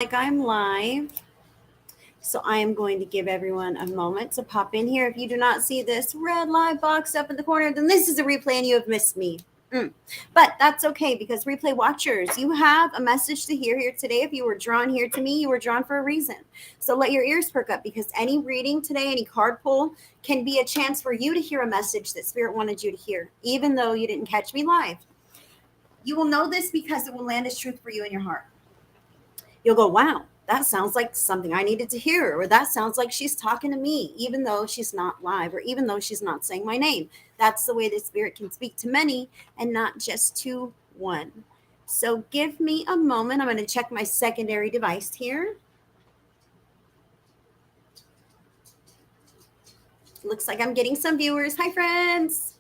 Like I'm live. So I am going to give everyone a moment to pop in here. If you do not see this red live box up in the corner, then this is a replay and you have missed me. But that's okay, because replay watchers, you have a message to hear here today. If you were drawn here to me, you were drawn for a reason. So let your ears perk up, because any reading today, any card pull can be a chance for you to hear a message that Spirit wanted you to hear, even though you didn't catch me live. You will know this because it will land as truth for you in your heart. You'll go, wow, that sounds like something I needed to hear, or that sounds like she's talking to me, even though she's not live, or even though she's not saying my name. That's the way the Spirit can speak to many and not just to one. So give me a moment. I'm going to check my secondary device here. Looks like I'm getting some viewers. Hi, friends.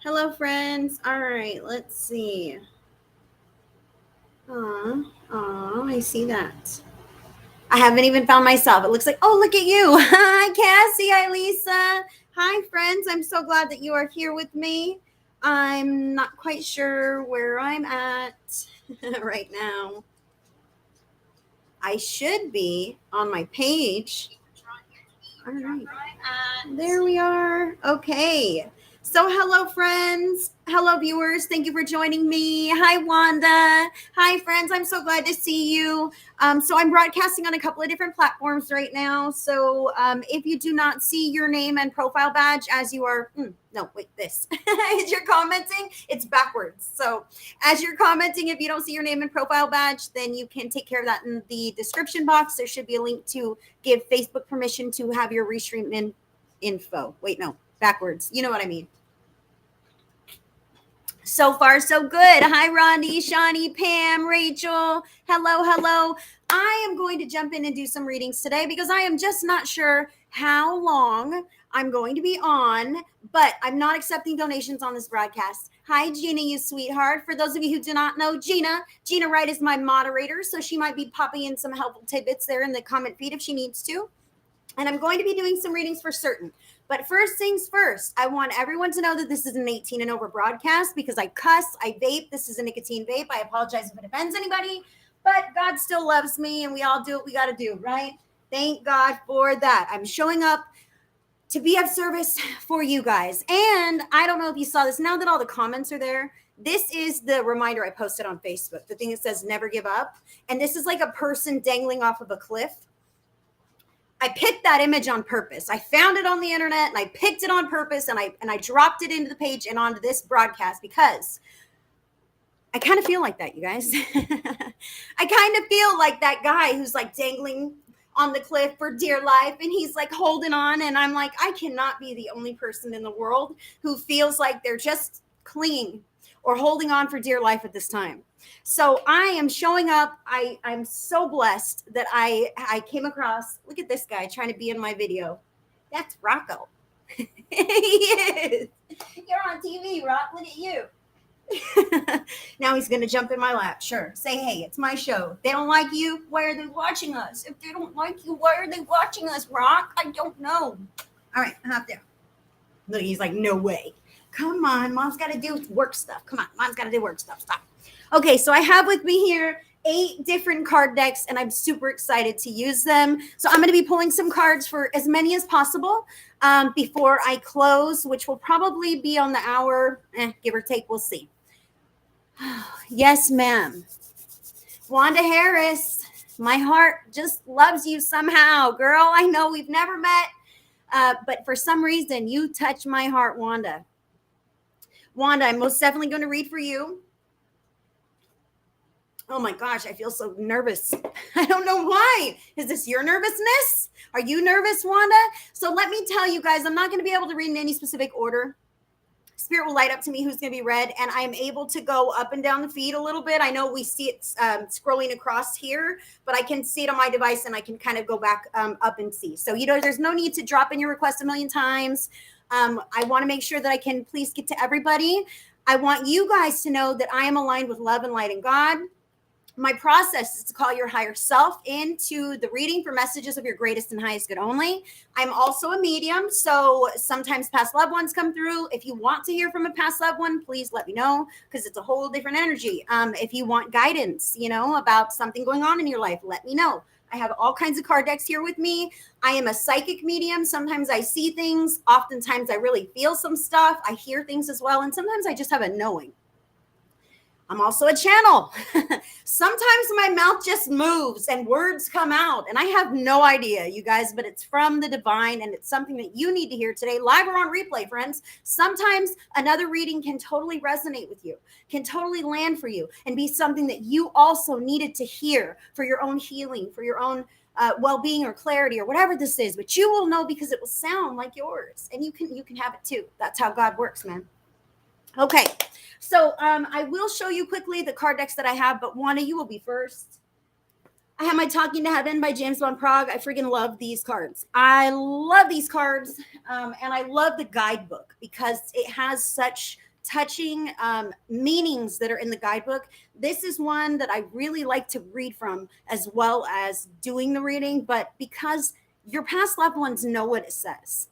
Hello, friends. All right, let's see. I see that. I haven't even found myself. It looks like, oh, look at you. Hi, Cassie. Hi, Lisa. Hi, friends. I'm so glad that you are here with me. I'm not quite sure where I'm at right now. I should be on my page. All right. There we are. Okay. So hello, friends. Hello, viewers. Thank you for joining me. Hi, Wanda. Hi, friends. I'm so glad to see you. So I'm broadcasting on a couple of different platforms right now. So if you do not see your name and profile badge as you are, this. As you're commenting, it's backwards. So as you're commenting, if you don't see your name and profile badge, then you can take care of that in the description box. There should be a link to give Facebook permission to have your restream info. Wait, no, backwards. You know what I mean. So far, so good. Hi, Rondi, Shawnee, Pam, Rachel. Hello. I am going to jump in and do some readings today because I am just not sure how long I'm going to be on, but I'm not accepting donations on this broadcast. Hi, Gina, you sweetheart. For those of you who do not know Gina Wright is my moderator, so she might be popping in some helpful tidbits there in the comment feed if she needs to. And I'm going to be doing some readings for certain. But first things first, I want everyone to know that this is an 18 and over broadcast because I cuss, I vape. This is a nicotine vape. I apologize if it offends anybody, but God still loves me and we all do what we got to do, right? Thank God for that. I'm showing up to be of service for you guys. And I don't know if you saw this, now that all the comments are there, this is the reminder I posted on Facebook, the thing that says never give up. And this is like a person dangling off of a cliff. I picked that image on purpose. I found it on the internet and I picked it on purpose and I dropped it into the page and onto this broadcast because I kind of feel like that, you guys. I kind of feel like that guy who's like dangling on the cliff for dear life and he's like holding on, and I'm like, I cannot be the only person in the world who feels like they're just clinging or holding on for dear life at this time. So I am showing up. I'm so blessed that I came across, look at this guy trying to be in my video. That's Rocco. He is. You're on TV, Rock. Look at you. Now he's going to jump in my lap. Sure. Say, hey, it's my show. If they don't like you, why are they watching us? If they don't like you, why are they watching us, Rock? I don't know. All right, hop down. Look, he's like, no way. Come on, Mom's got to do work stuff. Come on, Mom's got to do work stuff. Stop. Okay, so I have with me here 8 different card decks, and I'm super excited to use them. So I'm going to be pulling some cards for as many as possible before I close, which will probably be on the hour, give or take. We'll see. Yes, ma'am. Wanda Harris, my heart just loves you somehow, girl. I know we've never met, but for some reason, you touch my heart, Wanda. Wanda, I'm most definitely going to read for you. Oh my gosh, I feel so nervous. I don't know why. Is this your nervousness? Are you nervous, Wanda? So let me tell you guys, I'm not going to be able to read in any specific order. Spirit will light up to me who's going to be read, and I am able to go up and down the feed a little bit. I know we see it scrolling across here, but I can see it on my device, and I can kind of go back up and see. So, there's no need to drop in your request a million times. I want to make sure that I can please get to everybody. I want you guys to know that I am aligned with love and light and God. My process is to call your higher self into the reading for messages of your greatest and highest good only. I'm also a medium, so sometimes past loved ones come through. If you want to hear from a past loved one, please let me know, because it's a whole different energy. If you want guidance, about something going on in your life, let me know. I have all kinds of card decks here with me. I am a psychic medium. Sometimes I see things. Oftentimes I really feel some stuff. I hear things as well. And sometimes I just have a knowing. I'm also a channel. Sometimes my mouth just moves and words come out, and I have no idea, you guys, but it's from the divine, and it's something that you need to hear today, live or on replay, friends. Sometimes another reading can totally resonate with you, can totally land for you, and be something that you also needed to hear for your own healing, for your own well-being or clarity or whatever this is. But you will know because it will sound like yours, and you can have it too. That's how God works, man. Okay. So I will show you quickly the card decks that I have, but Wanda, you will be first. I have my Talking to Heaven by James Van Praagh. I freaking love these cards. I love these cards, and I love the guidebook because it has such touching meanings that are in the guidebook. This is one that I really like to read from as well as doing the reading, but because your past loved ones know what it says.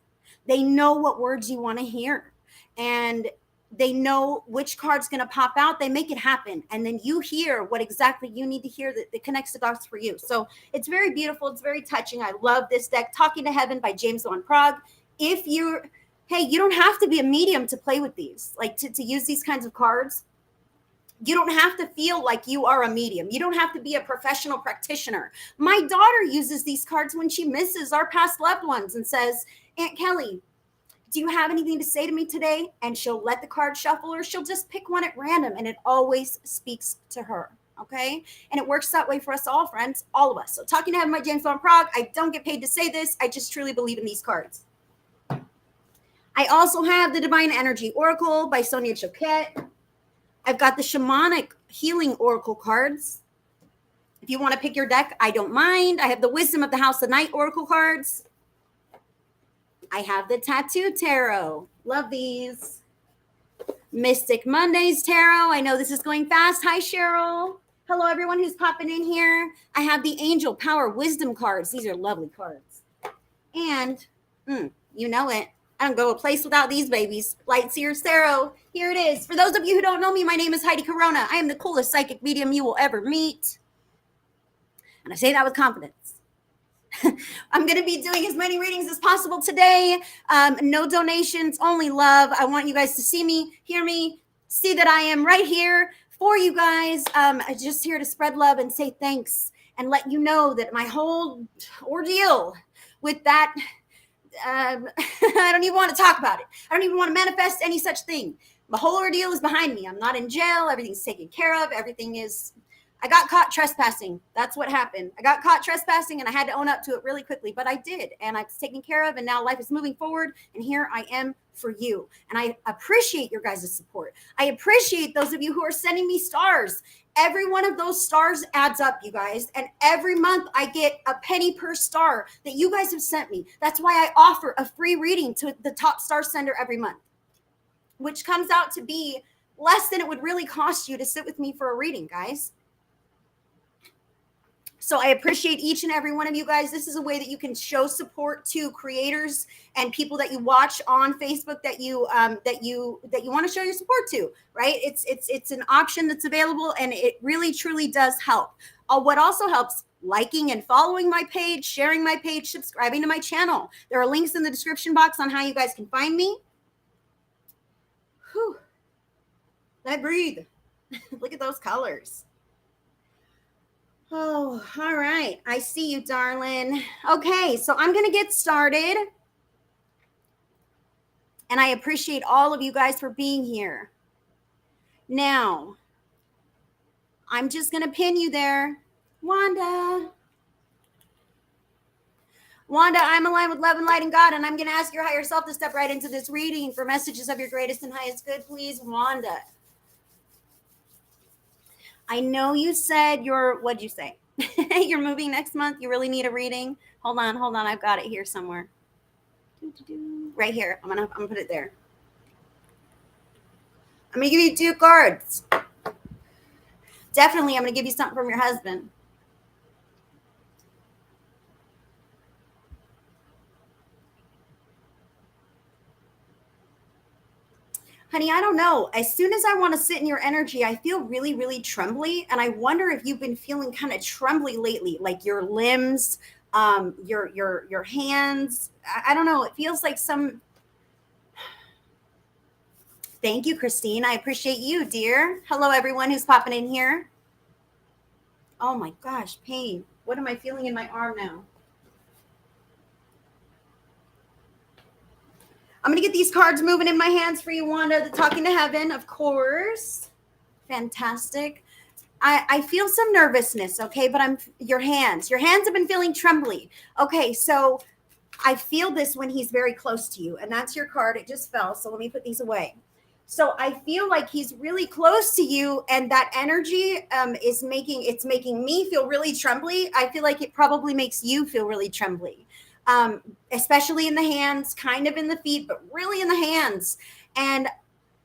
They know what words you want to hear, and they know which card's going to pop out. They make it happen. And then you hear what exactly you need to hear that connects the dots for you. So it's very beautiful. It's very touching. I love this deck, Talking to Heaven by James Van Praagh. You don't have to be a medium to play with these, like to use these kinds of cards. You don't have to feel like you are a medium. You don't have to be a professional practitioner. My daughter uses these cards when she misses our past loved ones and says, Aunt Kelly, do you have anything to say to me today? And she'll let the card shuffle, or she'll just pick one at random, and it always speaks to her. Okay. And it works that way for us all, friends, all of us. So Talking to Heaven by James Van Praagh. I don't get paid to say this. I just truly believe in these cards. I also have the Divine Energy Oracle by Sonia Choquette. I've got the Shamanic Healing Oracle cards. If you want to pick your deck, I don't mind. I have the Wisdom of the House of Night Oracle cards. I have the Tattoo Tarot. Love these. Mystic Mondays Tarot. I know this is going fast. Hi, Cheryl. Hello, everyone who's popping in here. I have the Angel Power Wisdom cards. These are lovely cards. And, you know it, I don't go a place without these babies. Light Seers Tarot. Here it is. For those of you who don't know me, my name is Heidi Corona. I am the coolest psychic medium you will ever meet. And I say that with confidence. I'm going to be doing as many readings as possible today. No donations, only love. I want you guys to see me, hear me, see that I am right here for you guys. I'm just here to spread love and say thanks and let you know that my whole ordeal with that, I don't even want to talk about it. I don't even want to manifest any such thing. My whole ordeal is behind me. I'm not in jail. Everything's taken care of. Everything is... I got caught trespassing. That's what happened. I got caught trespassing, and I had to own up to it really quickly, but I did, and I was taken care of, and now life is moving forward, and here I am for you. And I appreciate your guys' support. I appreciate those of you who are sending me stars. Every one of those stars adds up, you guys, and every month I get a penny per star that you guys have sent me. That's why I offer a free reading to the top star sender every month, which comes out to be less than it would really cost you to sit with me for a reading, guys. So I appreciate each and every one of you guys. This is a way that you can show support to creators and people that you watch on Facebook that you want to show your support to, right? It's an option that's available, and it really truly does help. What also helps, liking and following my page, sharing my page, subscribing to my channel. There are links in the description box on how you guys can find me. Whew. Let me breathe. Look at those colors. Oh, all right. I see you, darling. Okay, so I'm going to get started. And I appreciate all of you guys for being here. Now, I'm just going to pin you there. Wanda. Wanda, I'm aligned with love and light and God, and I'm going to ask your higher self to step right into this reading for messages of your greatest and highest good. Please, Wanda. I know you said what'd you say? You're moving next month. You really need a reading. Hold on. I've got it here somewhere. Right here. I'm gonna put it there. I'm gonna give you 2 cards. Definitely, I'm going to give you something from your husband. Honey, I don't know. As soon as I want to sit in your energy, I feel really, really trembly. And I wonder if you've been feeling kind of trembly lately, like your limbs, your hands. I don't know. It feels like some. Thank you, Christine. I appreciate you, dear. Hello, everyone who's popping in here. Oh my gosh, pain. What am I feeling in my arm now? I'm going to get these cards moving in my hands for you, Wanda. The Talking to Heaven, of course. Fantastic. I feel some nervousness, okay, but your hands have been feeling trembly. Okay, so I feel this when he's very close to you, and that's your card. It just fell, so let me put these away. So I feel like he's really close to you, and that energy is making me feel really trembly. I feel like it probably makes you feel really trembly, especially in the hands, kind of in the feet, but really in the hands. And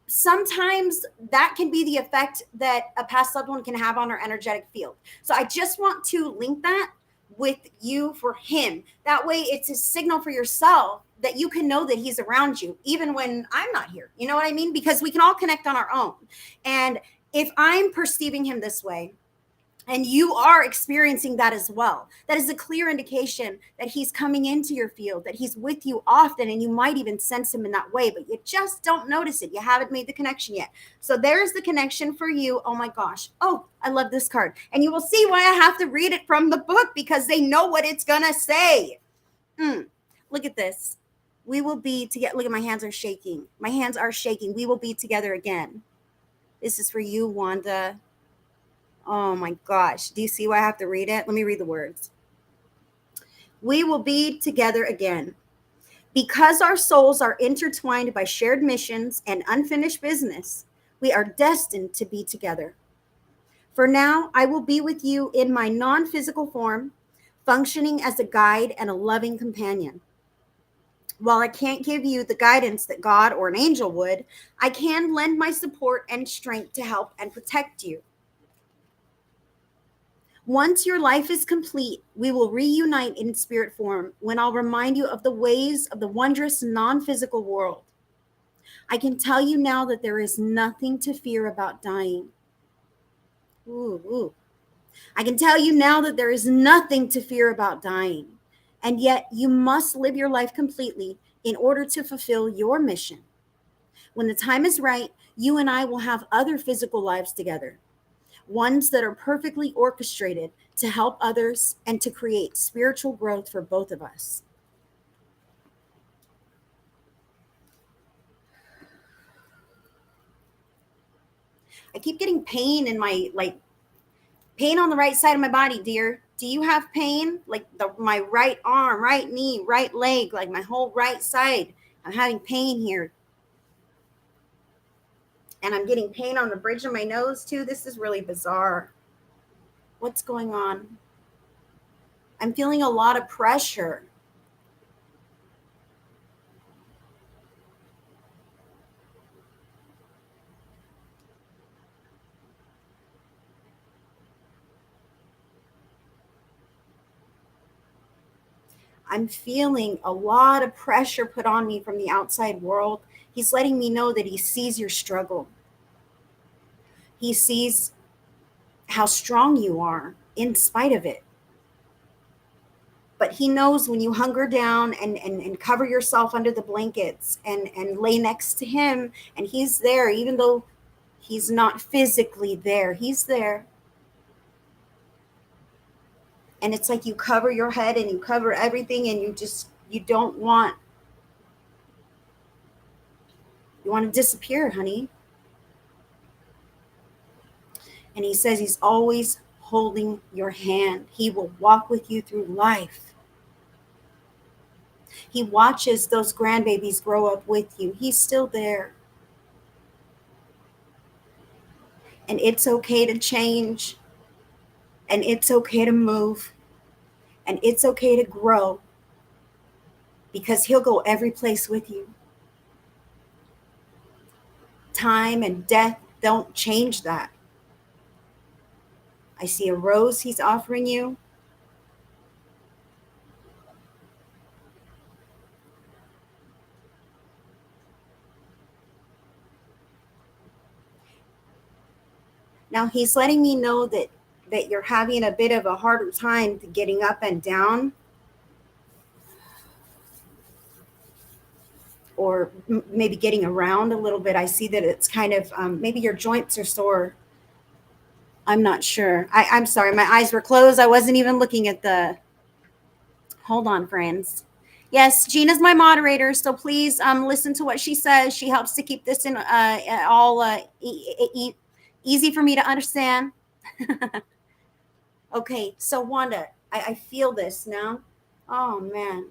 sometimes that can be the effect that a past loved one can have on our energetic field. So I just want to link that with you for him. That way it's a signal for yourself that you can know that he's around you, even when I'm not here. You know what I mean? Because we can all connect on our own. And if I'm perceiving him this way, and you are experiencing that as well, that is a clear indication that he's coming into your field, that he's with you often, and you might even sense him in that way, but you just don't notice it. You haven't made the connection yet. So there's the connection for you. Oh my gosh. Oh, I love this card. And you will see why I have to read it from the book, because they know what it's going to say. Look at this. We will be together. Look at my hands are shaking. My hands are shaking. We will be together again. This is for you, Wanda. Oh my gosh. Do you see why I have to read it? Let me read the words. We will be together again. Because our souls are intertwined by shared missions and unfinished business, we are destined to be together. For now, I will be with you in my non-physical form, functioning as a guide and a loving companion. While I can't give you the guidance that God or an angel would, I can lend my support and strength to help and protect you. Once your life is complete, we will reunite in spirit form when I'll remind you of the ways of the wondrous non-physical world. I can tell you now that there is nothing to fear about dying. Ooh. I can tell you now that there is nothing to fear about dying. And yet you must live your life completely in order to fulfill your mission. When the time is right, you and I will have other physical lives together. Ones that are perfectly orchestrated to help others and to create spiritual growth for both of us. I keep getting pain in my, pain on the right side of my body, dear. Do you have pain? Like my right arm, right knee, right leg, like my whole right side. I'm having pain here. And I'm getting pain on the bridge of my nose too. This is really bizarre. What's going on? I'm feeling a lot of pressure. I'm feeling a lot of pressure put on me from the outside world. He's letting me know that he sees your struggle. He sees how strong you are in spite of it. But he knows when you hunger down and cover yourself under the blankets and lay next to him, and he's there, even though he's not physically there, he's there. And it's like you cover your head and you cover everything, and you want to disappear, honey. And he says he's always holding your hand. He will walk with you through life. He watches those grandbabies grow up with you. He's still there. And it's okay to change. And it's okay to move. And it's okay to grow. Because he'll go every place with you. Time and death don't change that. I see a rose he's offering you. Now he's letting me know that you're having a bit of a harder time getting up and down, or maybe getting around a little bit. I see that it's kind of maybe your joints are sore. I'm not sure. I'm sorry, my eyes were closed. I wasn't even looking at the. Hold on, friends. Yes, Gina's my moderator, so please listen to what she says. She helps to keep this in all easy for me to understand. Okay, so Wanda, I feel this now. Oh man.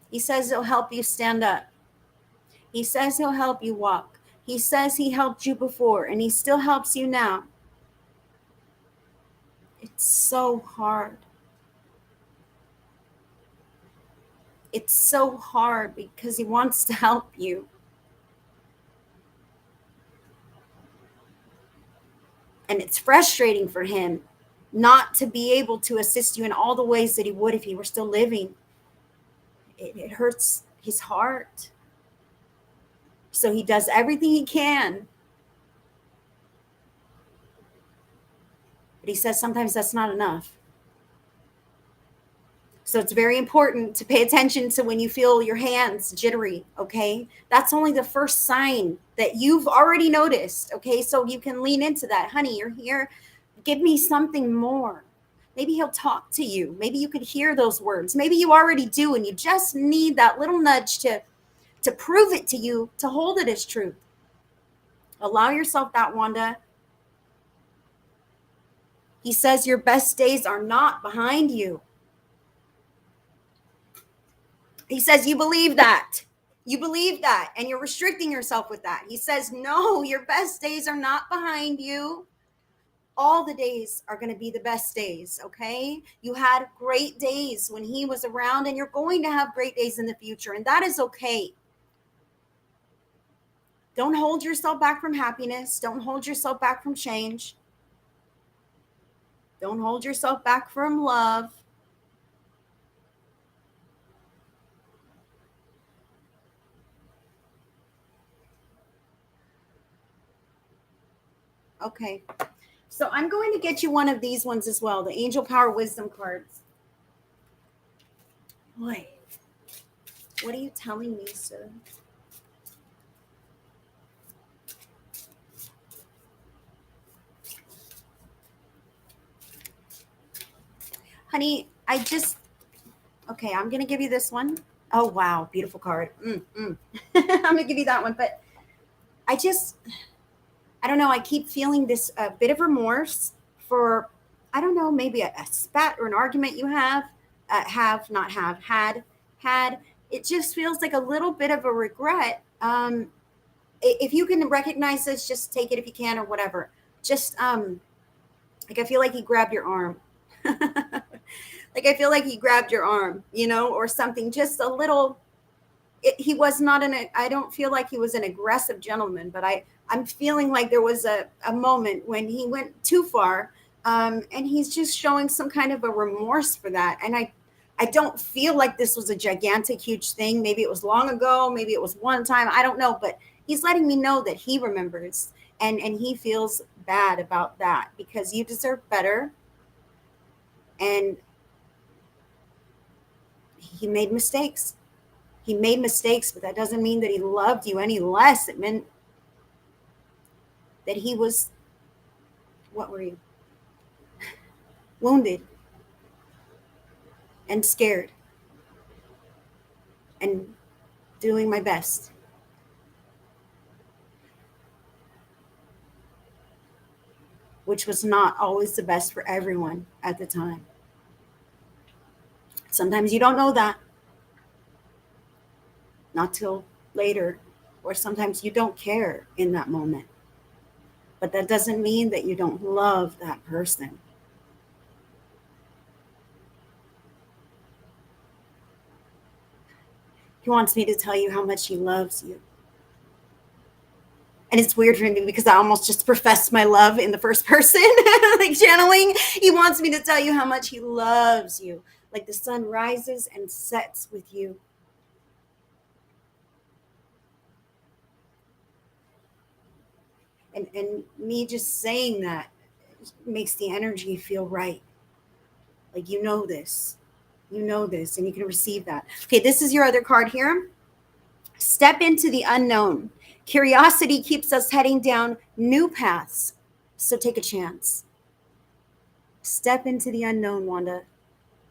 He says he'll help you stand up. He says he'll help you walk. He says he helped you before and he still helps you now. It's so hard. It's so hard because he wants to help you. And it's frustrating for him not to be able to assist you in all the ways that he would if he were still living. It hurts his heart. So he does everything he can. But he says sometimes that's not enough. So it's very important to pay attention to when you feel your hands jittery, okay? That's only the first sign that you've already noticed, okay? So you can lean into that. Honey, you're here. Give me something more. Maybe he'll talk to you. Maybe you could hear those words. Maybe you already do, and you just need that little nudge to prove it to you, to hold it as truth. Allow yourself that, Wanda. He says your best days are not behind you. He says you believe that. You believe that, and you're restricting yourself with that. He says, no, your best days are not behind you. All the days are going to be the best days, okay? You had great days when he was around, and you're going to have great days in the future, and that is okay. Don't hold yourself back from happiness. Don't hold yourself back from change. Don't hold yourself back from love. Okay. So I'm going to get you one of these ones as well, the Angel Power Wisdom cards. Boy, what are you telling me, sir? Honey, okay, I'm going to give you this one. Oh, wow, beautiful card. I'm going to give you that one, but I don't know, I keep feeling this bit of remorse for, I don't know, maybe a spat or an argument you had. It just feels like a little bit of a regret. If you can recognize this, just take it if you can or whatever. Just like I feel like he grabbed your arm. Like I feel like he grabbed your arm, or something. Just a little. He was not I don't feel like he was an aggressive gentleman, but I'm feeling like there was a moment when he went too far, and he's just showing some kind of a remorse for that. And I don't feel like this was a gigantic, huge thing. Maybe it was long ago. Maybe it was one time. I don't know, but he's letting me know that he remembers, and he feels bad about that because you deserve better. And he made mistakes. He made mistakes, but that doesn't mean that he loved you any less. It meant that he was, what were you? Wounded and scared and doing my best. Which was not always the best for everyone at the time. Sometimes you don't know that. Not till later. Or sometimes you don't care in that moment. But that doesn't mean that you don't love that person. He wants me to tell you how much he loves you. And it's weird for me because I almost just professed my love in the first person, like channeling. He wants me to tell you how much he loves you. Like the sun rises and sets with you. And me just saying that makes the energy feel right. Like, you know this, and you can receive that. Okay, this is your other card here. Step into the unknown. Curiosity keeps us heading down new paths. So take a chance. Step into the unknown, Wanda.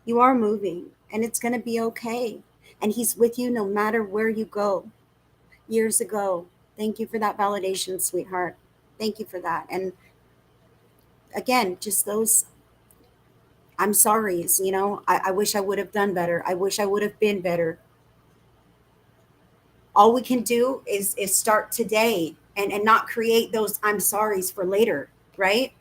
You are moving, and it's going to be okay. And he's with you no matter where you go. Years ago. Thank you for that validation, sweetheart. Thank you for that. And again, just those I'm sorry's, I wish I would have done better. I wish I would have been better. All we can do is start today and not create those I'm sorry's for later, right?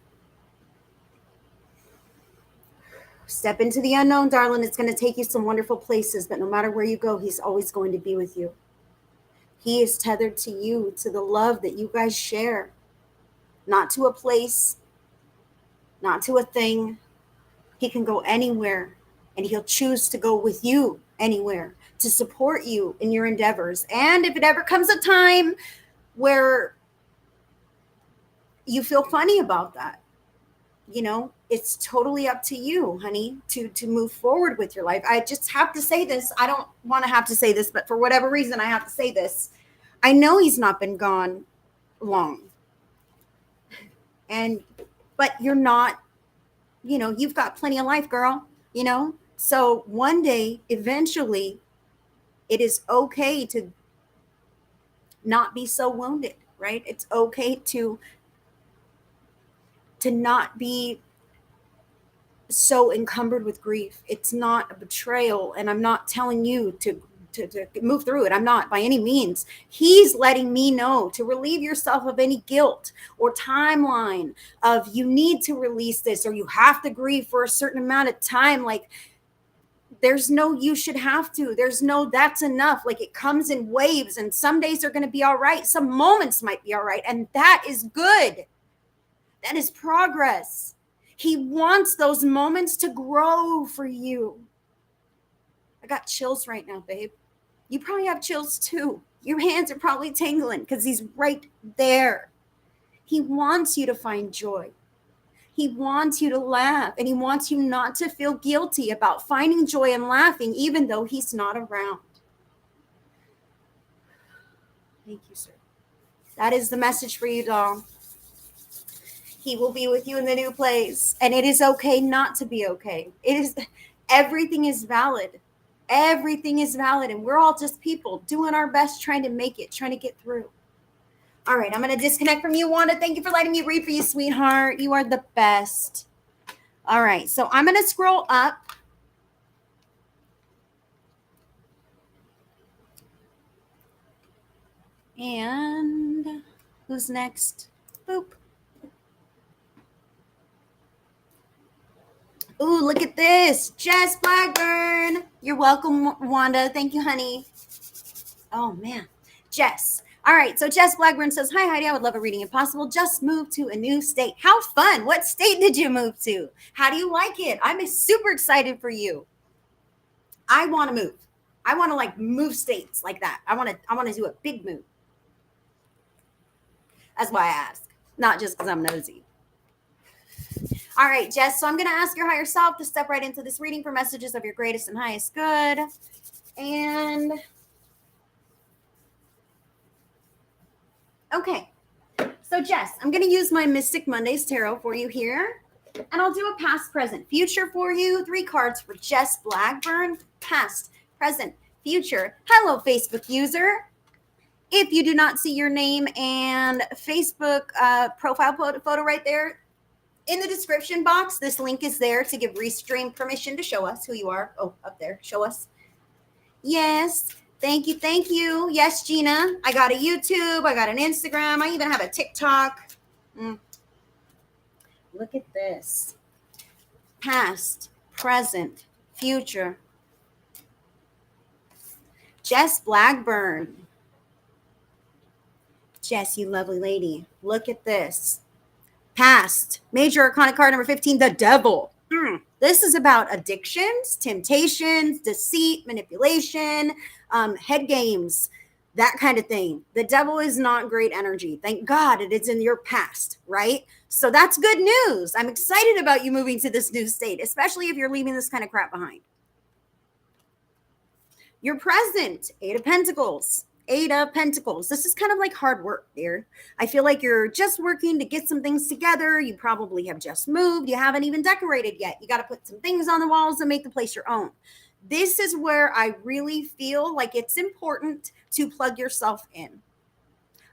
Step into the unknown, darling. It's going to take you some wonderful places, but no matter where you go, he's always going to be with you. He is tethered to you, to the love that you guys share, not to a place, not to a thing. He can go anywhere, and he'll choose to go with you anywhere to support you in your endeavors. And if it ever comes a time where you feel funny about that, it's totally up to you, honey, to move forward with your life. I just have to say this. I don't want to have to say this, but for whatever reason, I have to say this. I know he's not been gone long. But you're not, you've got plenty of life, girl, So one day, eventually, it is okay to not be so wounded, right? It's okay to not be so encumbered with grief. It's not a betrayal, and I'm not telling you to move through it. I'm not by any means. He's letting me know to relieve yourself of any guilt or timeline of you need to release this or you have to grieve for a certain amount of time. Like, there's no you should have to. There's no that's enough. Like, it comes in waves, and some days are going to be all right. Some moments might be all right, and that is good. That is progress. He wants those moments to grow for you. I got chills right now, babe. You probably have chills too. Your hands are probably tingling because he's right there. He wants you to find joy. He wants you to laugh, and he wants you not to feel guilty about finding joy and laughing even though he's not around. Thank you, sir. That is the message for you, doll. He will be with you in the new place, and it is okay not to be okay. Everything is valid. Everything is valid, and we're all just people doing our best, trying to make it, trying to get through. All right, I'm going to disconnect from you, Wanda. Thank you for letting me read for you, sweetheart. You are the best. All right, so I'm going to scroll up. And who's next? Boop. Ooh, look at this. Jess Blackburn. You're welcome, Wanda. Thank you, honey. Oh, man. Jess. All right. So Jess Blackburn says, hi, Heidi. I would love a reading if possible. Just moved to a new state. How fun. What state did you move to? How do you like it? I'm super excited for you. I want to move. I want to move states like that. I want to do a big move. That's why I ask. Not just because I'm nosy. All right, Jess, so I'm going to ask your higher self to step right into this reading for messages of your greatest and highest good. And, okay. So, Jess, I'm going to use my Mystic Mondays Tarot for you here. And I'll do a past, present, future for you. 3 cards for Jess Blackburn. Past, present, future. Hello, Facebook user. If you do not see your name and Facebook profile photo right there, in the description box, this link is there to give Restream permission to show us who you are. Oh, up there. Show us. Yes. Thank you. Thank you. Yes, Gina. I got a YouTube. I got an Instagram. I even have a TikTok. Look at this. Past, present, future. Jess Blackburn. Jess, you lovely lady. Look at this. Past. Major Arcana card number 15, the Devil. This is about addictions, temptations, deceit, manipulation, head games, that kind of thing. The devil is not great energy. Thank God it is in your past, right? So that's good news. I'm excited about you moving to this new state, especially if you're leaving this kind of crap behind. Your present, Eight of Pentacles. Eight of Pentacles. This is kind of like hard work, dear. I feel like you're just working to get some things together. You probably have just moved. You haven't even decorated yet. You got to put some things on the walls and make the place your own. This is where I really feel like it's important to plug yourself in.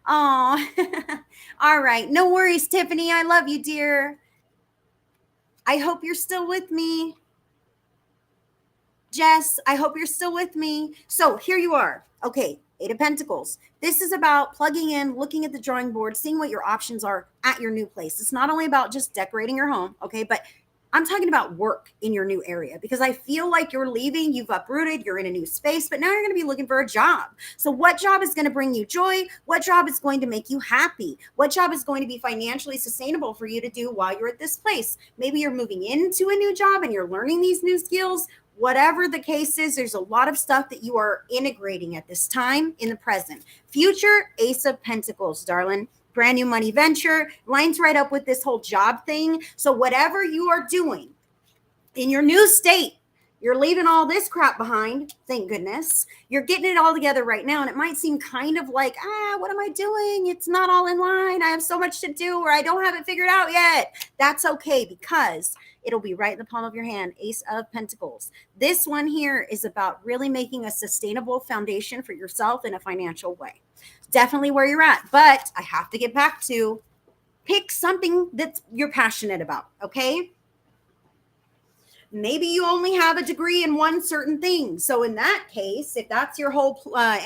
Oh, all right. No worries, Tiffany. I love you, dear. I hope you're still with me. Jess, I hope you're still with me. So here you are. Okay, Eight of Pentacles. This is about plugging in, looking at the drawing board, seeing what your options are at your new place. It's not only about just decorating your home, okay, but I'm talking about work in your new area, because I feel like you're leaving, you've uprooted, you're in a new space, but now you're going to be looking for a job. So what job is going to bring you joy? What job is going to make you happy? What job is going to be financially sustainable for you to do while you're at this place? Maybe you're moving into a new job and you're learning these new skills. Whatever the case is, there's a lot of stuff that you are integrating at this time in the present. Future, Ace of Pentacles, darling. Brand new money venture, lines right up with this whole job thing. So whatever you are doing in your new state, you're leaving all this crap behind, thank goodness. You're getting it all together right now, and it might seem kind of like, what am I doing? It's not all in line. I have so much to do, or I don't have it figured out yet. That's okay, because it'll be right in the palm of your hand. Ace of Pentacles. This one here is about really making a sustainable foundation for yourself in a financial way. Definitely where you're at, but I have to get back to pick something that you're passionate about, okay? Maybe you only have a degree in one certain thing. So in that case, if that's your whole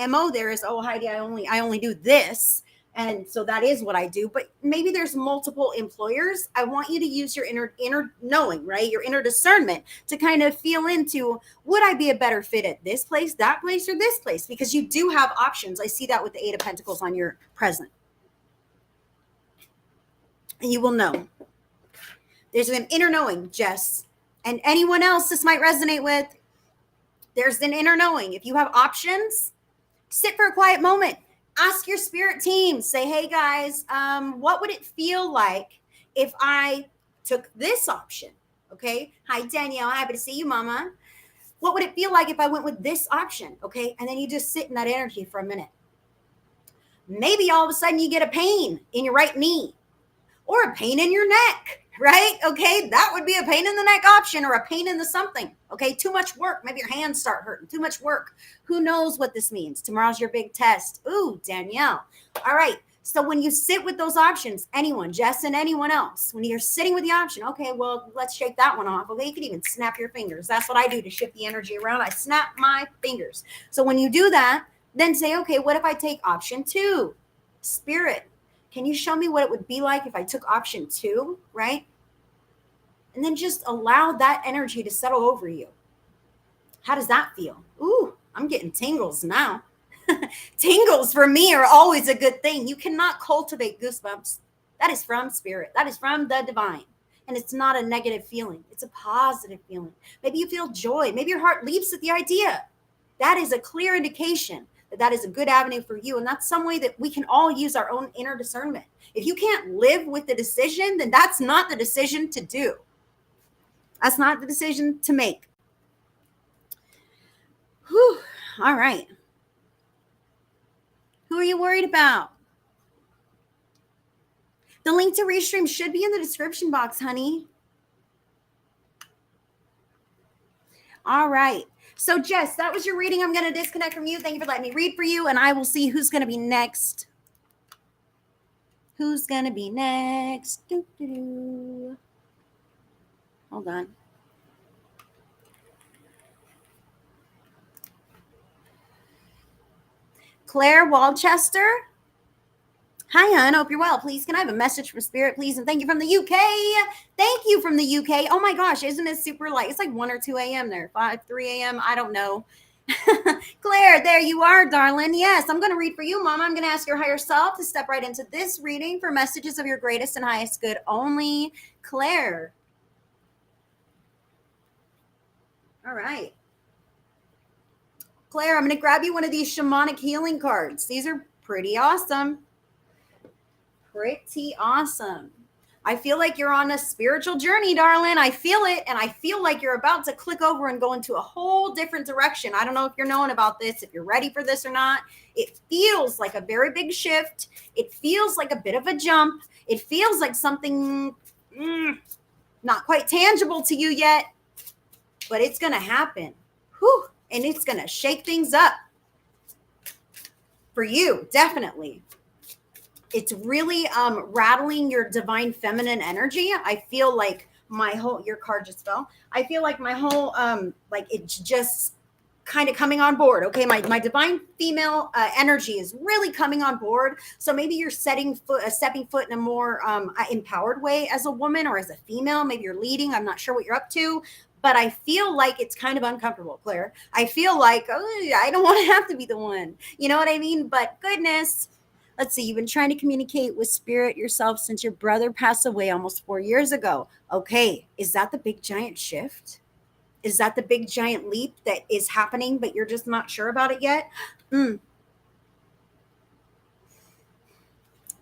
MO there is, oh, Heidi, I only do this. And so that is what I do. But maybe there's multiple employers. I want you to use your inner knowing, right? Your inner discernment to kind of feel into, would I be a better fit at this place, that place, or this place? Because you do have options. I see that with the Eight of Pentacles on your present. And you will know. There's an inner knowing, Jess. And anyone else this might resonate with, there's an inner knowing. If you have options, sit for a quiet moment. Ask your spirit team. Say, hey, guys, what would it feel like if I took this option? Okay. Hi, Danielle. Happy to see you, Mama. What would it feel like if I went with this option? Okay. And then you just sit in that energy for a minute. Maybe all of a sudden you get a pain in your right knee or a pain in your neck, right? Okay. That would be a pain in the neck option, or a pain in the something. Okay. Too much work. Maybe your hands start hurting. Too much work. Who knows what this means? Tomorrow's your big test. Ooh, Danielle. All right. So when you sit with those options, anyone, Jess and anyone else, when you're sitting with the option, okay, well, let's shake that one off. Okay. You can even snap your fingers. That's what I do to shift the energy around. I snap my fingers. So when you do that, then say, okay, what if I take option 2? Spirit, can you show me what it would be like if I took option 2, right? And then just allow that energy to settle over you. How does that feel? Ooh, I'm getting tingles now. Tingles for me are always a good thing. You cannot cultivate goosebumps. That is from spirit. That is from the divine. And it's not a negative feeling. It's a positive feeling. Maybe you feel joy. Maybe your heart leaps at the idea. That is a clear indication that that is a good avenue for you. And that's some way that we can all use our own inner discernment. If you can't live with the decision, then that's not the decision to do. That's not the decision to make. Whew. All right. Who are you worried about? The link to Restream should be in the description box, honey. All right. So, Jess, that was your reading. I'm going to disconnect from you. Thank you for letting me read for you, and I will see who's going to be next. Who's going to be next? Doo-doo-doo. Hold on. Claire Walchester. Hi, hon. Hope you're well. Please, can I have a message from Spirit, please? And thank you from the UK. Thank you from the UK. Oh, my gosh. Isn't it super light? It's like 1 or 2 a.m. there. 3 a.m. I don't know. Claire, there you are, darling. Yes, I'm going to read for you, Mama. I'm going to ask your higher self to step right into this reading for messages of your greatest and highest good only. Claire. All right. Claire, I'm going to grab you one of these shamanic healing cards. These are pretty awesome. Pretty awesome. I feel like you're on a spiritual journey, darling. I feel it. And I feel like you're about to click over and go into a whole different direction. I don't know if you're knowing about this, if you're ready for this or not. It feels like a very big shift. It feels like a bit of a jump. It feels like something not quite tangible to you yet, but it's going to happen. Whew. And it's going to shake things up for you, definitely. It's really rattling your divine feminine energy. I feel like your card just fell. I feel like my whole, like it's just kind of coming on board. Okay. My divine female energy is really coming on board. So maybe you're stepping foot in a more empowered way as a woman or as a female. Maybe you're leading. I'm not sure what you're up to. But I feel like it's kind of uncomfortable, Claire. I feel like, I don't want to have to be the one. You know what I mean? But goodness, let's see. You've been trying to communicate with spirit yourself since your brother passed away almost 4 years ago. Okay. Is that the big giant shift? Is that the big giant leap that is happening, but you're just not sure about it yet? Is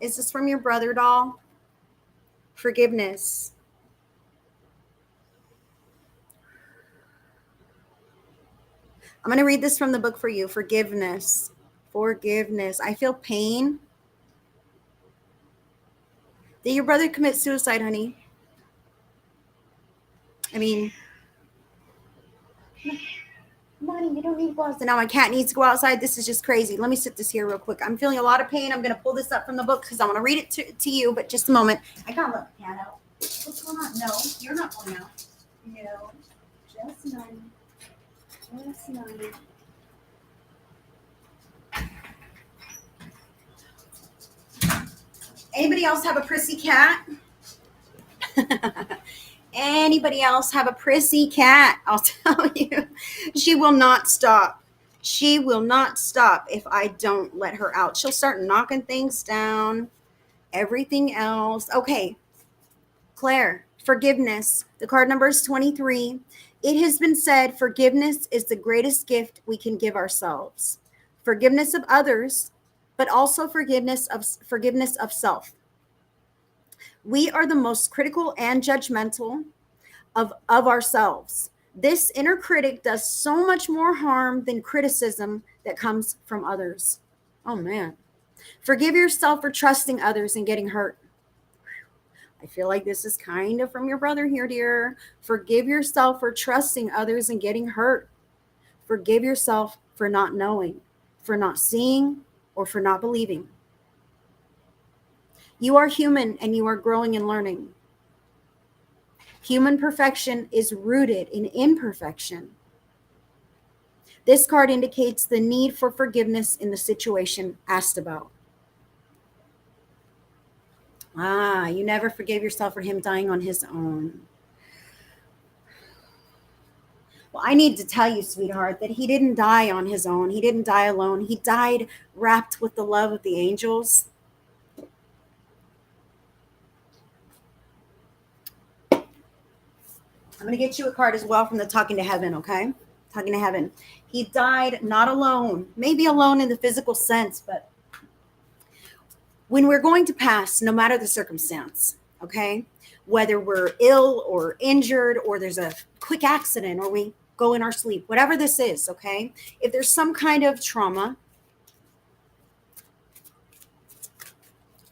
this from your brother, doll? Forgiveness. I'm going to read this from the book for you. Forgiveness. Forgiveness. I feel pain. Did your brother commit suicide, honey? I mean, Money, you don't need to go outside. Now my cat needs to go outside. This is just crazy. Let me sit this here real quick. I'm feeling a lot of pain. I'm going to pull this up from the book because I want to read it to you, but just a moment. I got to let the cat out. What's going on? No, you're not going out. No, just none. Just none. Anybody else have a prissy cat? Anybody else have a prissy cat? I'll tell you, she will not stop. She will not stop if I don't let her out. She'll start knocking things down, everything else. Okay, Claire, forgiveness. The card number is 23. It has been said forgiveness is the greatest gift we can give ourselves. Forgiveness of others, but also forgiveness of self. We are the most critical and judgmental of ourselves. This inner critic does so much more harm than criticism that comes from others. Oh man. Forgive yourself for trusting others and getting hurt. I feel like this is kind of from your brother here, dear. Forgive yourself for trusting others and getting hurt. Forgive yourself for not knowing, for not seeing, or for not believing. You are human and you are growing and learning. Human perfection is rooted in imperfection. This card indicates the need for forgiveness in the situation asked about. You never forgave yourself for him dying on his own. Well, I need to tell you, sweetheart, that he didn't die on his own. He didn't die alone. He died wrapped with the love of the angels. I'm going to get you a card as well from the Talking to Heaven, okay? Talking to Heaven. He died not alone, maybe alone in the physical sense, but when we're going to pass, no matter the circumstance, okay, whether we're ill or injured or there's a quick accident or we go in our sleep, whatever this is, okay, if there's some kind of trauma,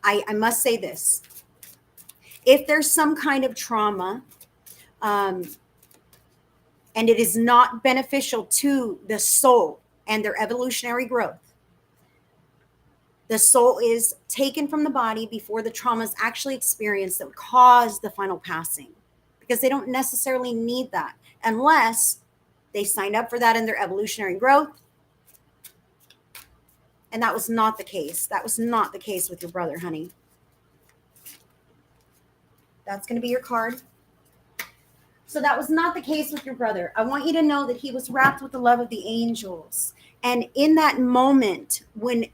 I must say this. If there's some kind of trauma, and it is not beneficial to the soul and their evolutionary growth, the soul is taken from the body before the trauma is actually experienced that would cause the final passing, because they don't necessarily need that unless they signed up for that in their evolutionary growth. And that was not the case. That was not the case with your brother, honey. That's going to be your card. So that was not the case with your brother. I want you to know that he was wrapped with the love of the angels. And in that moment, when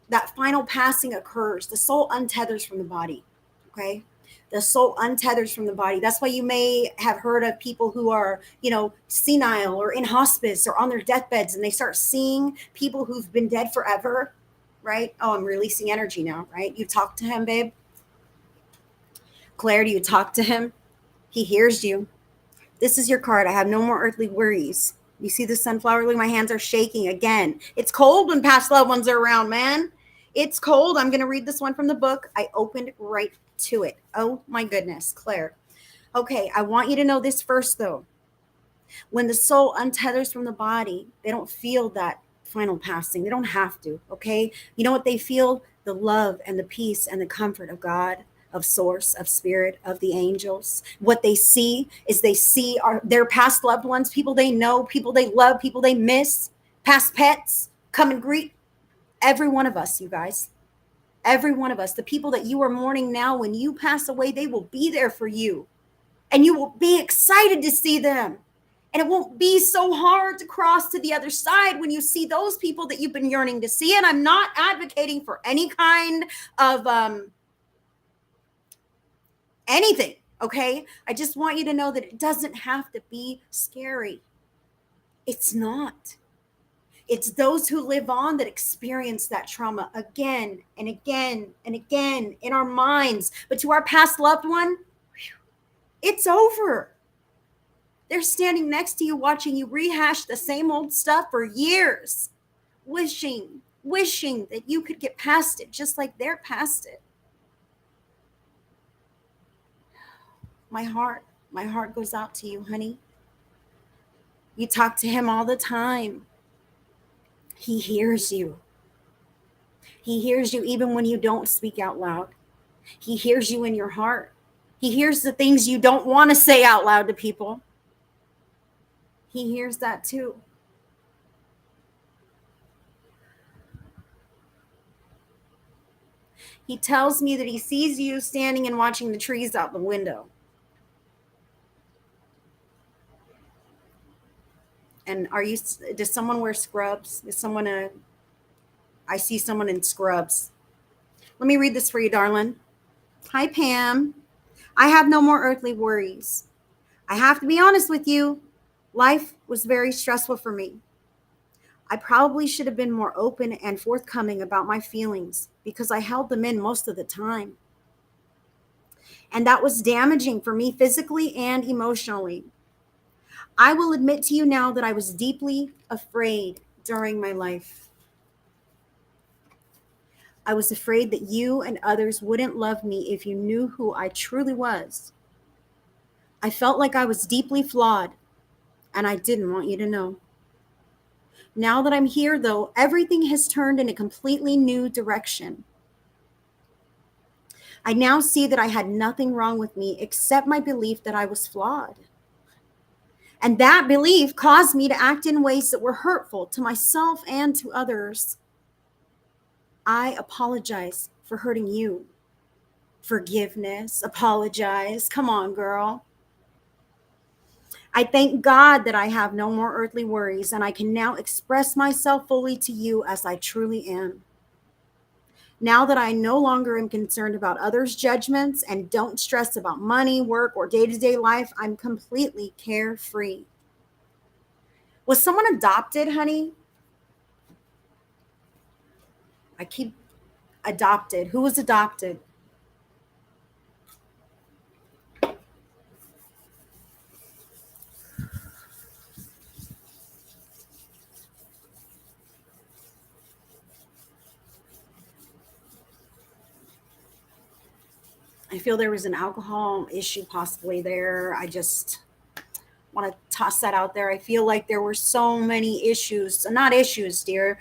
that final passing occurs, the soul untethers from the body. Okay. The soul untethers from the body. That's why you may have heard of people who are, senile or in hospice or on their deathbeds, and they start seeing people who've been dead forever, right? Oh, I'm releasing energy now, right? You talk to him, babe. Claire, do you talk to him? He hears you. This is your card. I have no more earthly worries. You see the sunflower? Look, my hands are shaking again. It's cold when past loved ones are around, man. It's cold. I'm going to read this one from the book. I opened right to it. Oh my goodness, Claire. Okay, I want you to know this first, though. When the soul untethers from the body, they don't feel that final passing. They don't have to, okay? You know what they feel? The love and the peace and the comfort of God, of source, of spirit, of the angels. What they see is their past loved ones, people they know, people they love, people they miss, past pets, come and greet every one of us, you guys. Every one of us. The people that you are mourning now, when you pass away, they will be there for you. And you will be excited to see them. And it won't be so hard to cross to the other side when you see those people that you've been yearning to see. And I'm not advocating for any kind of anything, okay? I just want you to know that it doesn't have to be scary. It's not. It's those who live on that experience that trauma again and again and again in our minds. But to our past loved one, it's over. They're standing next to you, watching you rehash the same old stuff for years, wishing that you could get past it, just like they're past it. My heart goes out to you, honey. You talk to him all the time. He hears you. He hears you even when you don't speak out loud. He hears you in your heart. He hears the things you don't want to say out loud to people. He hears that too. He tells me that he sees you standing and watching the trees out the window. And does someone wear scrubs? I see someone in scrubs. Let me read this for you, darling. Hi, Pam. I have no more earthly worries. I have to be honest with you. Life was very stressful for me. I probably should have been more open and forthcoming about my feelings because I held them in most of the time. And that was damaging for me physically and emotionally. I will admit to you now that I was deeply afraid during my life. I was afraid that you and others wouldn't love me if you knew who I truly was. I felt like I was deeply flawed, and I didn't want you to know. Now that I'm here, though, everything has turned in a completely new direction. I now see that I had nothing wrong with me except my belief that I was flawed. And that belief caused me to act in ways that were hurtful to myself and to others. I apologize for hurting you. Forgiveness, apologize. Come on, girl. I thank God that I have no more earthly worries, and I can now express myself fully to you as I truly am. Now that I no longer am concerned about others' judgments and don't stress about money, work, or day-to-day life, I'm completely carefree. Was someone adopted, honey? I keep adopted. Who was adopted? I feel there was an alcohol issue possibly there. I just want to toss that out there. I feel like there were so many issues, not issues, dear,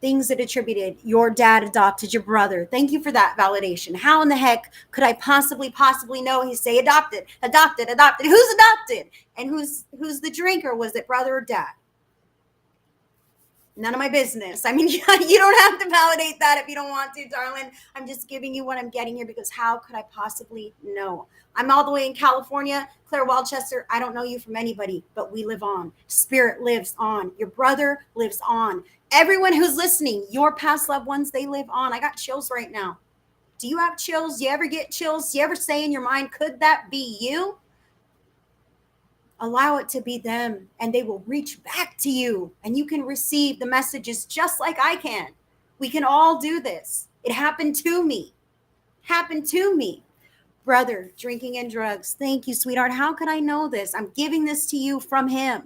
things that attributed. Your dad adopted your brother. Thank you for that validation. How in the heck could I possibly know? He say adopted. Who's adopted? And who's the drinker? Was it brother or dad? None of my business. I mean, you don't have to validate that if you don't want to, darling. I'm just giving you what I'm getting here because how could I possibly know? I'm all the way in California, Claire Waldchester. I don't know you from anybody, but we live on. Spirit lives on. Your brother lives on. Everyone who's listening, your past loved ones, they live on. I got chills right now. Do you have chills? Do you ever get chills? Do you ever say in your mind, could that be you? Allow it to be them, and they will reach back to you, and you can receive the messages just like I can. We can all do this. It happened to me. Happened to me. Brother, drinking and drugs. Thank you, sweetheart. How could I know this? I'm giving this to you from him.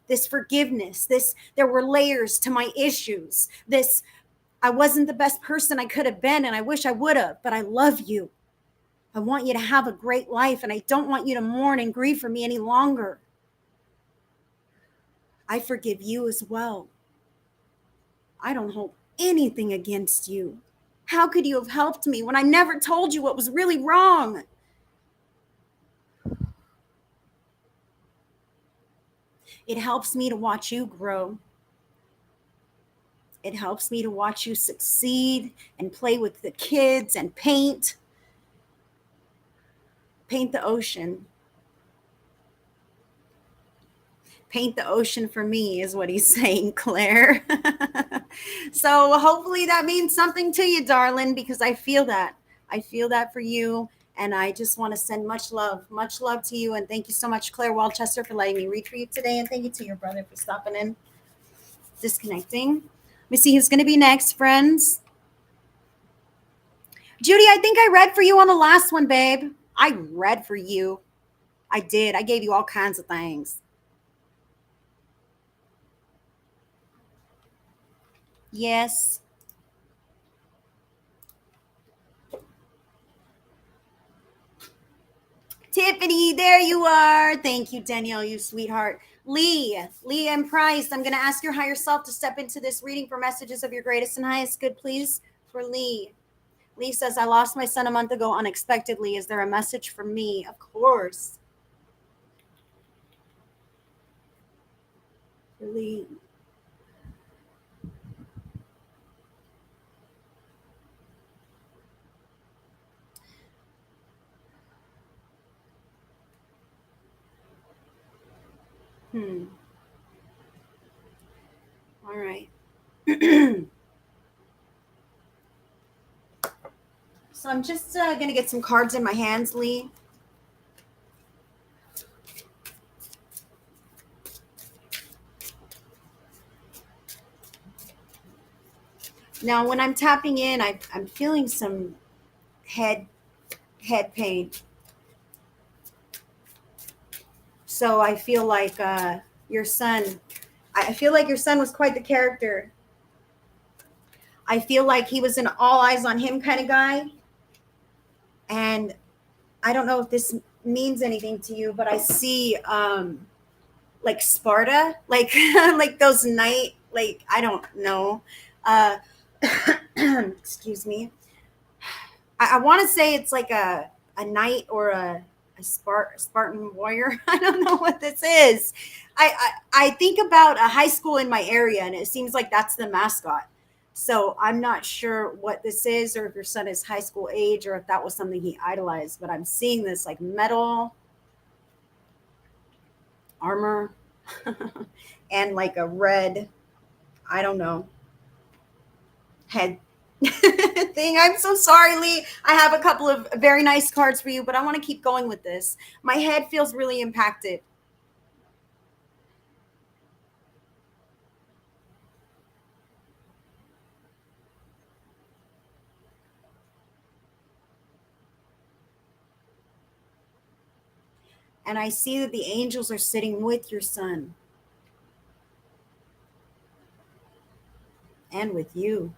This forgiveness, there were layers to my issues. I wasn't the best person I could have been, and I wish I would have, but I love you. I want you to have a great life, and I don't want you to mourn and grieve for me any longer. I forgive you as well. I don't hold anything against you. How could you have helped me when I never told you what was really wrong? It helps me to watch you grow. It helps me to watch you succeed and play with the kids and paint. Paint the ocean. Paint the ocean for me is what he's saying, Claire. So hopefully that means something to you, darling, because I feel that. I feel that for you. And I just want to send much love to you. And thank you so much, Claire Waldchester, for letting me read for you today. And thank you to your brother for stopping in, disconnecting. Let me see who's going to be next, friends. Judy, I think I read for you on the last one, babe. I read for you. I did. I gave you all kinds of things. Yes. Tiffany, there you are. Thank you, Danielle, you sweetheart. Lee and Price, I'm going to ask your higher self to step into this reading for messages of your greatest and highest good, please, for Lee. Lee says, I lost my son a month ago unexpectedly. Is there a message for me? Of course. For Lee. All right. So I'm just going to get some cards in my hands, Lee. Now, when I'm tapping in, I'm feeling some head pain. So I feel like your son, I feel like your son was quite the character. I feel like he was an all eyes on him kind of guy. And I don't know if this means anything to you, but I see like Sparta, like like those night, like I don't know. Excuse me. I want to say it's like a knight or a Spartan warrior. I don't know what this is. I think about a high school in my area, and it seems like that's the mascot. So I'm not sure what this is, or if your son is high school age, or if that was something he idolized. But I'm seeing this like metal armor and like a red, I don't know, head thing. I'm so sorry, Lee. I have a couple of very nice cards for you, but I want to keep going with this. My head feels really impacted. And I see that the angels are sitting with your son and with you.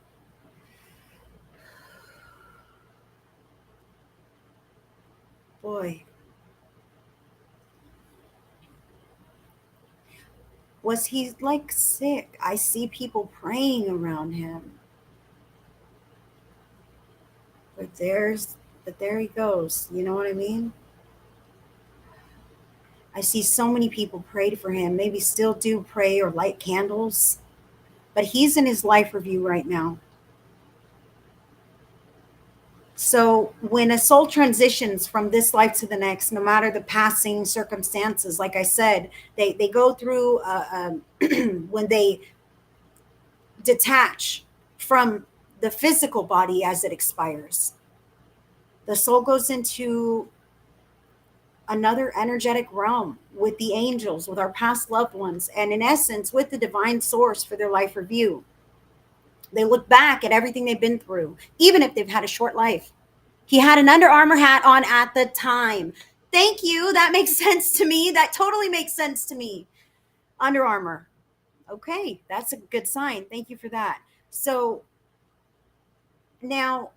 Boy. Was he like sick? I see people praying around him. But there he goes. You know what I mean? I see so many people prayed for him. Maybe still do pray or light candles. but he's in his life review right now. So when a soul transitions from this life to the next, no matter the passing circumstances, like I said, they go through when they detach from the physical body as it expires, the soul goes into another energetic realm with the angels, with our past loved ones, and in essence, with the divine source for their life review. They look back at everything they've been through, even if they've had a short life. He had an Under Armour hat on at the time. Thank you. That makes sense to me. That totally makes sense to me. Under Armour. Okay, that's a good sign. Thank you for that. So now,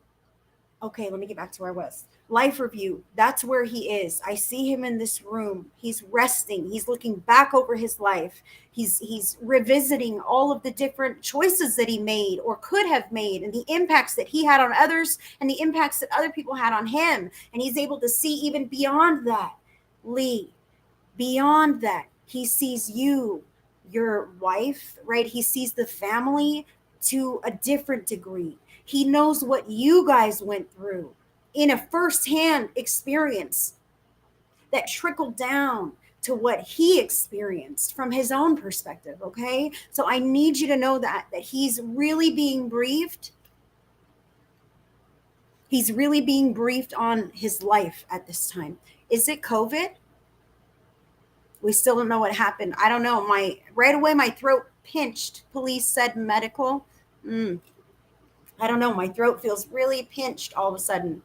okay, let me get back to where I was. Life review. That's where he is. I see him in this room. He's resting. He's looking back over his life. He's revisiting all of the different choices that he made or could have made, and the impacts that he had on others and the impacts that other people had on him. And he's able to see even beyond that. Lee, beyond that, he sees you, your wife, right? He sees the family to a different degree. He knows what you guys went through in a firsthand experience that trickled down to what he experienced from his own perspective. Okay. So I need you to know that he's really being briefed. He's really being briefed on his life at this time. Is it COVID? We still don't know what happened. I don't know. Right away, my throat pinched. Police said medical. I don't know. My throat feels really pinched all of a sudden.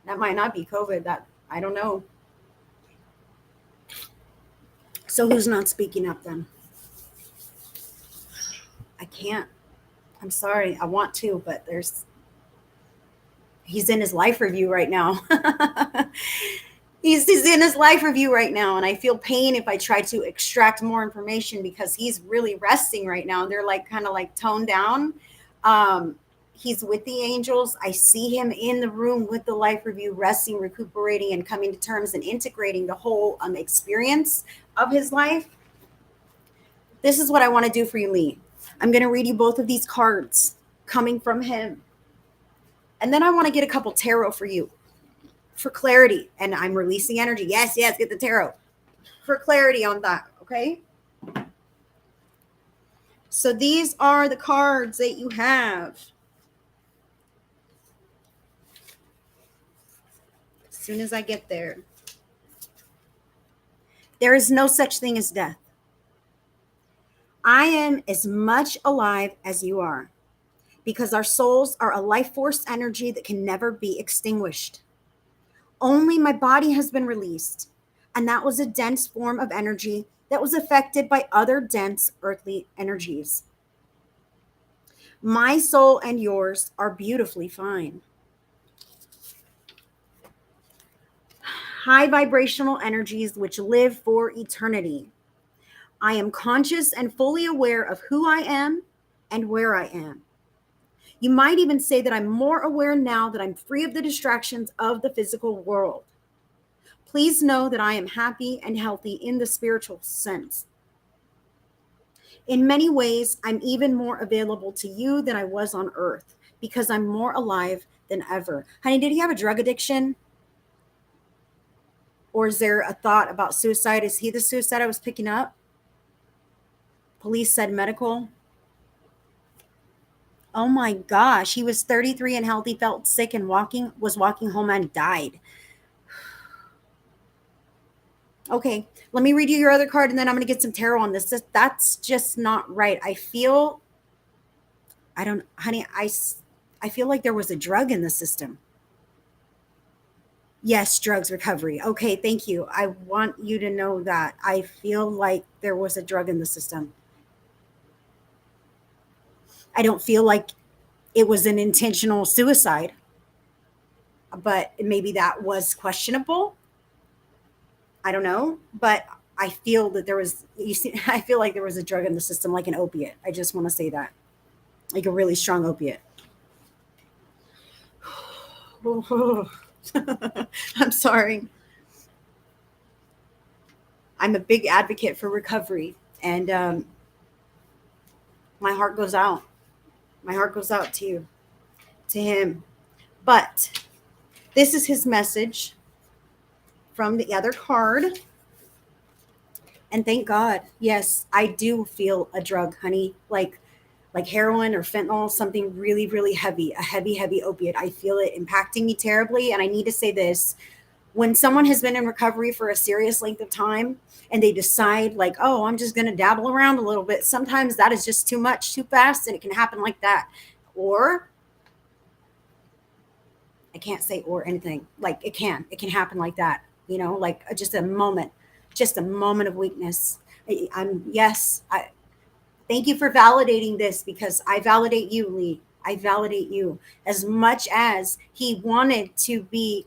That might not be COVID. That I don't know. So who's not speaking up then? I can't. I'm sorry. I want to, but he's in his life review right now. He's in his life review right now, and I feel pain if I try to extract more information because he's really resting right now. They're like kind of like toned down. He's with the angels. I see him in the room with the life review, resting, recuperating, and coming to terms and integrating the whole experience of his life. This is what I want to do for you, Lee. I'm going to read you both of these cards coming from him. And then I want to get a couple tarot for you for clarity. And I'm releasing energy. Yes, get the tarot for clarity on that. Okay. So these are the cards that you have. As soon as I get there. There is no such thing as death. I am as much alive as you are because our souls are a life force energy that can never be extinguished. Only my body has been released, and that was a dense form of energy that was affected by other dense earthly energies. My soul and yours are beautifully fine. High vibrational energies which live for eternity. I am conscious and fully aware of who I am and where I am. You might even say that I'm more aware now that I'm free of the distractions of the physical world. Please know that I am happy and healthy in the spiritual sense. In many ways, I'm even more available to you than I was on earth because I'm more alive than ever. Honey, did he have a drug addiction? Or is there a thought about suicide? Is he the suicide I was picking up? Police said medical. Oh my gosh. He was 33 and healthy, felt sick and was walking home and died. Okay, let me read you your other card and then I'm going to get some tarot on this. That's just not right. I feel like there was a drug in the system. Yes, drugs recovery. Okay, thank you. I want you to know that. I feel like there was a drug in the system. I don't feel like it was an intentional suicide, but maybe that was questionable. I don't know, but I feel that I feel like there was a drug in the system, like an opiate. I just want to say that, like a really strong opiate. I'm sorry. I'm a big advocate for recovery. And My heart goes out. My heart goes out to you, to him. But this is his message from the other card. And thank God, yes, I do feel a drug, honey, like heroin or fentanyl, something really, really heavy, a heavy, heavy opiate. I feel it impacting me terribly. And I need to say this. When someone has been in recovery for a serious length of time and they decide like, oh, I'm just going to dabble around a little bit, sometimes that is just too much, too fast, and it can happen like that. Or I can't say or anything. Like it can happen like that, like just a moment of weakness. I thank you for validating this, because I validate you, Lee. I validate you. As much as he wanted to be,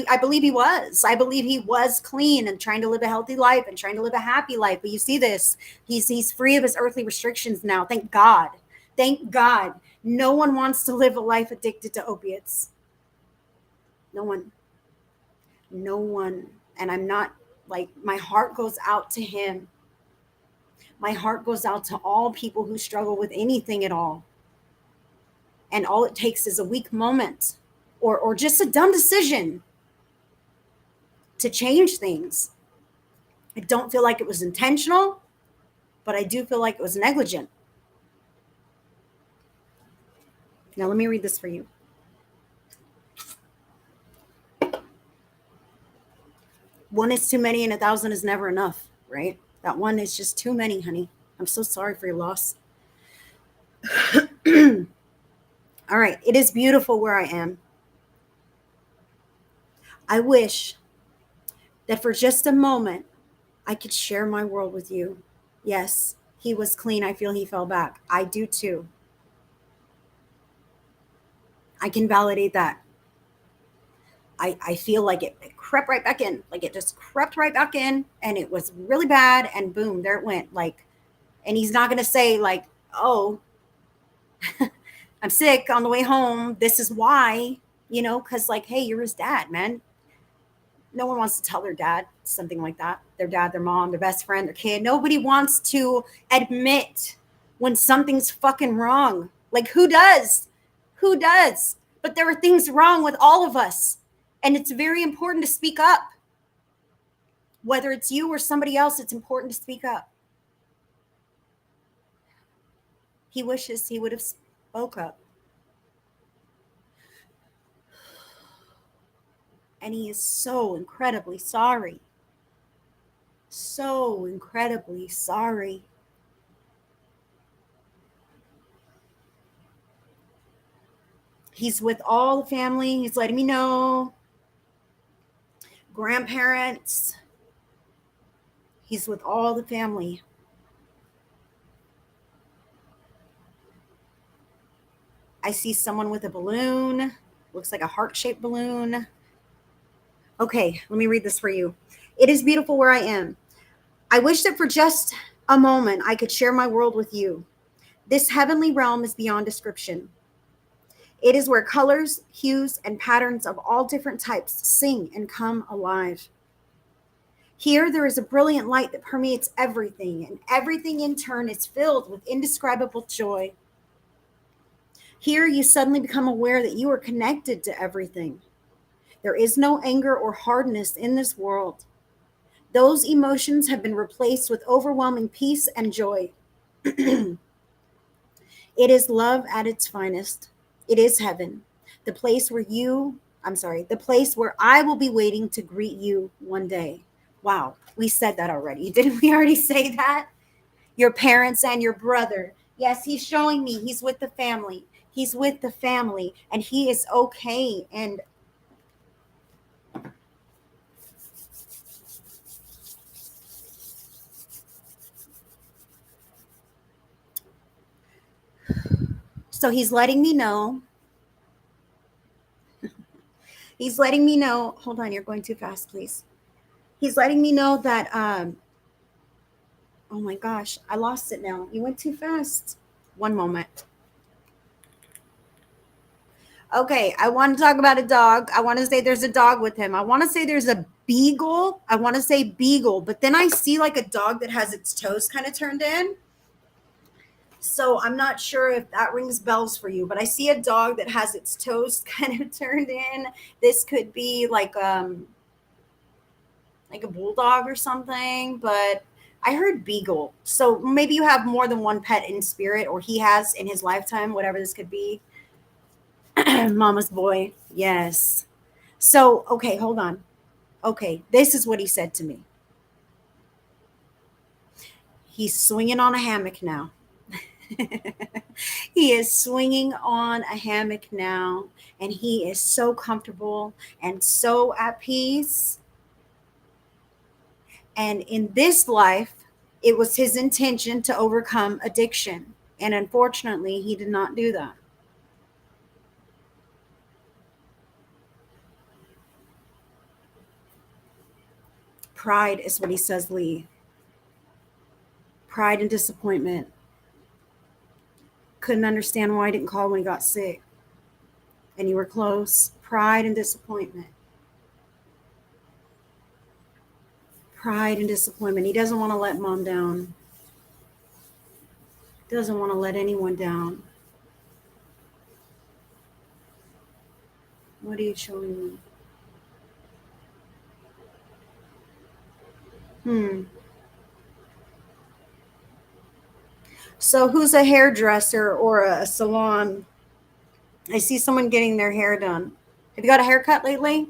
I believe he was. I believe he was clean and trying to live a healthy life and trying to live a happy life. But you see this, he's free of his earthly restrictions now. Thank God. Thank God. No one wants to live a life addicted to opiates. No one. No one. And I'm not, like, my heart goes out to him. My heart goes out to all people who struggle with anything at all. And all it takes is a weak moment or just a dumb decision to change things. I don't feel like it was intentional, but I do feel like it was negligent. Now, let me read this for you. One is too many and 1,000 is never enough, right? That one is just too many, honey. I'm so sorry for your loss. All right. It is beautiful where I am. I wish that for just a moment, I could share my world with you. Yes, he was clean. I feel he fell back. I do too. I can validate that. I feel like it crept right back in. Like it just crept right back in, and it was really bad, and boom, there it went. Like, and he's not going to say like, oh, I'm sick on the way home. This is why, because like, hey, you're his dad, man. No one wants to tell their dad something like that. Their dad, their mom, their best friend, their kid. Nobody wants to admit when something's fucking wrong. Like, who does? Who does? But there are things wrong with all of us. And it's very important to speak up. Whether it's you or somebody else, it's important to speak up. He wishes he would have spoke up. And he is so incredibly sorry. So incredibly sorry. He's with all the family. He's letting me know. Grandparents. He's with all the family. I see someone with a balloon. Looks like a heart-shaped balloon. Okay, let me read this for you. It is beautiful where I am. I wish that for just a moment I could share my world with you. This heavenly realm is beyond description. It is where colors, hues, and patterns of all different types sing and come alive. Here, there is a brilliant light that permeates everything, and everything in turn is filled with indescribable joy. Here, you suddenly become aware that you are connected to everything. There is no anger or hardness in this world. Those emotions have been replaced with overwhelming peace and joy. It is love at its finest. It is heaven, the place where I will be waiting to greet you one day. Wow, we said that already. Didn't we already say that? Your parents and your brother. Yes, he's showing me he's with the family. He's with the family, and he is okay. And so he's letting me know. He's letting me know. Hold on, you're going too fast, please. He's letting me know that, oh my gosh, I lost it now. You went too fast. One moment. Okay, I want to talk about a dog. I want to say there's a dog with him. I want to say there's a beagle. I want to say beagle, but then I see like a dog that has its toes kind of turned in. So I'm not sure if that rings bells for you, but I see a dog that has its toes kind of turned in. This could be like a bulldog or something, but I heard beagle. So maybe you have more than one pet in spirit, or he has in his lifetime, whatever this could be. Mama's boy. Yes. So, okay, hold on. Okay, this is what he said to me. He's swinging on a hammock now. He is swinging on a hammock now, and he is so comfortable and so at peace. And in this life, it was his intention to overcome addiction. And unfortunately, he did not do that. Pride is what he says, Lee. Pride and disappointment. Couldn't understand why he didn't call when he got sick. And you were close. Pride and disappointment. Pride and disappointment. He doesn't want to let mom down. Doesn't want to let anyone down. What are you showing me? So who's a hairdresser or a salon? I see someone getting their hair done. Have you got a haircut lately?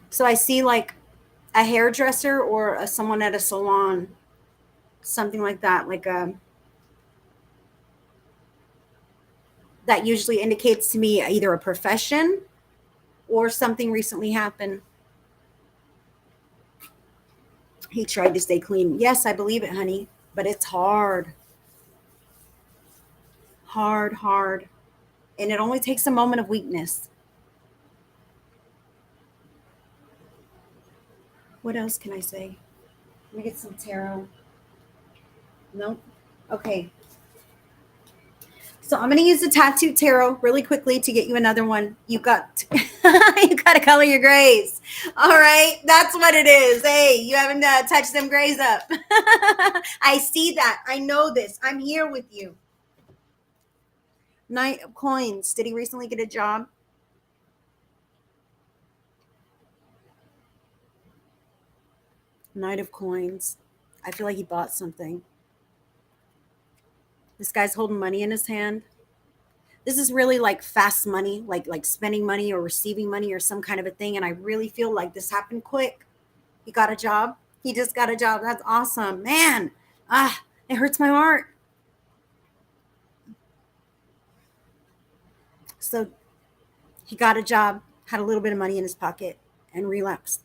So I see like a hairdresser or someone at a salon, something like that. That usually indicates to me either a profession or something recently happened. He tried to stay clean. Yes, I believe it, honey, but it's hard. Hard, hard. And it only takes a moment of weakness. What else can I say? Let me get some tarot. Nope. Okay. So I'm going to use the tattooed tarot really quickly to get you another one. You got to color your grays. All right, that's what it is. Hey, you haven't touched them grays up. I see that. I know this. I'm here with you. Knight of Coins. Did he recently get a job? Knight of Coins. I feel like he bought something. This guy's holding money in his hand. This is really like fast money, like spending money or receiving money or some kind of a thing. And I really feel like this happened quick. He got a job. He just got a job. That's awesome, man. It hurts my heart. So he got a job, had a little bit of money in his pocket, and relapsed.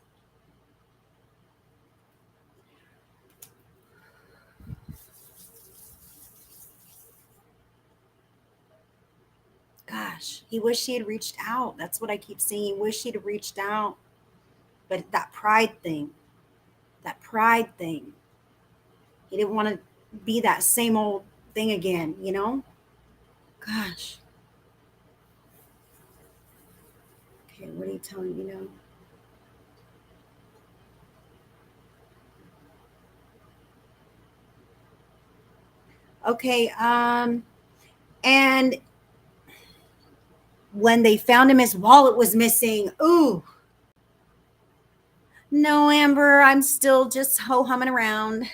Gosh, he wished he had reached out. That's what I keep saying. He wished he'd have reached out. But that pride thing, he didn't want to be that same old thing again, you know? Gosh. Okay, what are you telling me now? Okay, and when they found him, his wallet was missing. Ooh. No, Amber, I'm still just ho-humming around.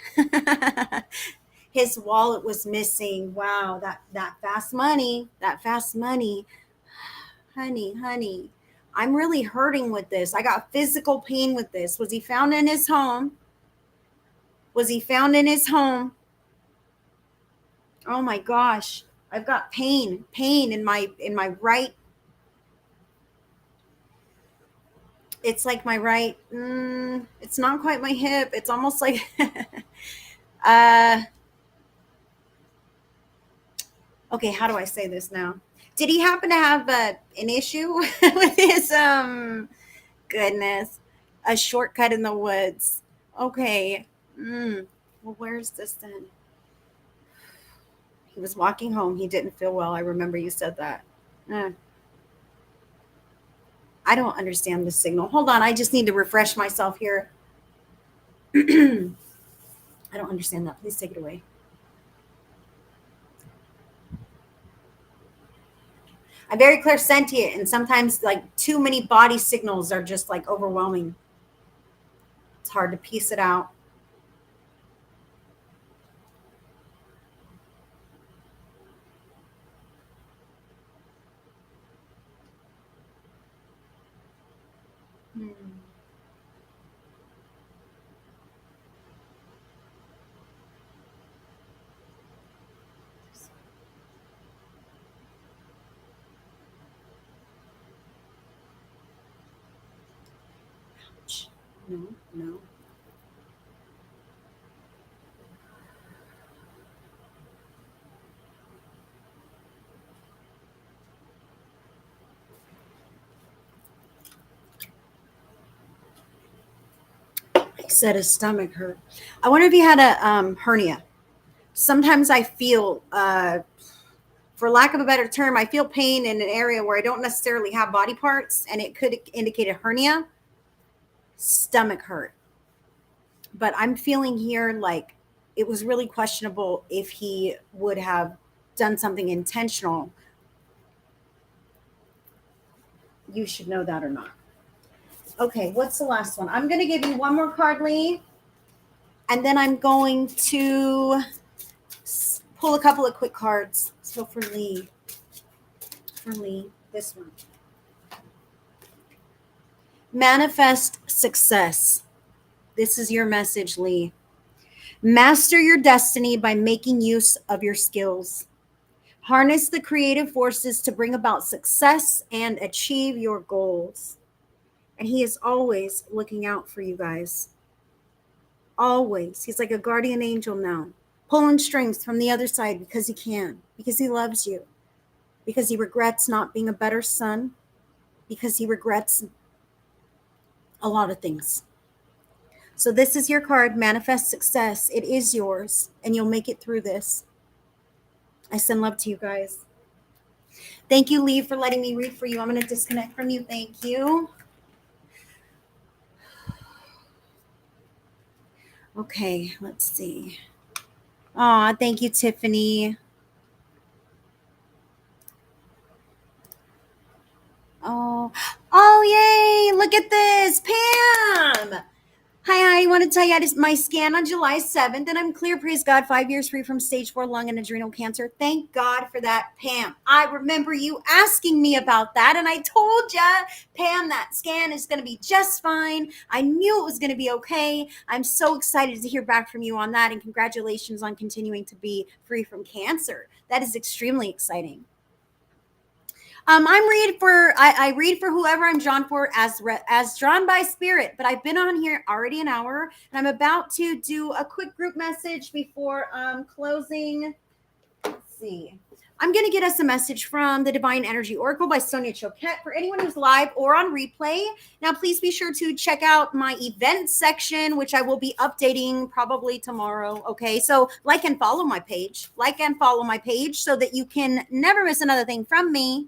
His wallet was missing. Wow, that fast money, honey. I'm really hurting with this. I got physical pain with this. Was he found in his home? Was he found in his home? Oh my gosh. I've got pain in my right. It's like my right. It's not quite my hip. It's almost like okay, how do I say this now? Did he happen to have an issue with his goodness, a shortcut in the woods? Okay. Well, where's this then? He was walking home. He didn't feel well. I remember you said that. I don't understand the signal. Hold on. I just need to refresh myself here. I don't understand that. Please take it away. I'm very clairsentient, and sometimes like too many body signals are just like overwhelming. It's hard to piece it out. Hmm. No, no. He said his stomach hurt. I wonder if he had a hernia. Sometimes I feel, for lack of a better term, I feel pain in an area where I don't necessarily have body parts, and it could indicate a hernia, stomach hurt. But I'm feeling here like it was really questionable if he would have done something intentional. You should know that or not. Okay, what's the last one? I'm going to give you one more card, Lee, and then I'm going to pull a couple of quick cards. So for Lee, this one. Manifest success. This is your message, Lee. Master your destiny by making use of your skills. Harness the creative forces to bring about success and achieve your goals. And he is always looking out for you guys. Always. He's like a guardian angel now, pulling strings from the other side because he can, because he loves you, because he regrets not being a better son, because he regrets a lot of things. So this is your card, manifest success. It is yours, and you'll make it through this. I send love to you guys. Thank you, Lee, for letting me read for you. I'm going to disconnect from you. Thank you. Okay, let's see. Aw, thank you, Tiffany. Oh, yay. Look at this. Pam. Hi, I want to tell you I had my scan on July 7th, and I'm clear, praise God, 5 years free from stage 4 lung and adrenal cancer. Thank God for that, Pam. I remember you asking me about that, and I told you, Pam, that scan is going to be just fine. I knew it was going to be okay. I'm so excited to hear back from you on that, and congratulations on continuing to be free from cancer. That is extremely exciting. I read for whoever I'm drawn for as drawn by spirit. But I've been on here already an hour, and I'm about to do a quick group message before closing. Let's see. I'm going to get us a message from the Divine Energy Oracle by Sonia Choquette for anyone who's live or on replay. Now, please be sure to check out my events section, which I will be updating probably tomorrow. Okay, so like and follow my page. Like and follow my page so that you can never miss another thing from me.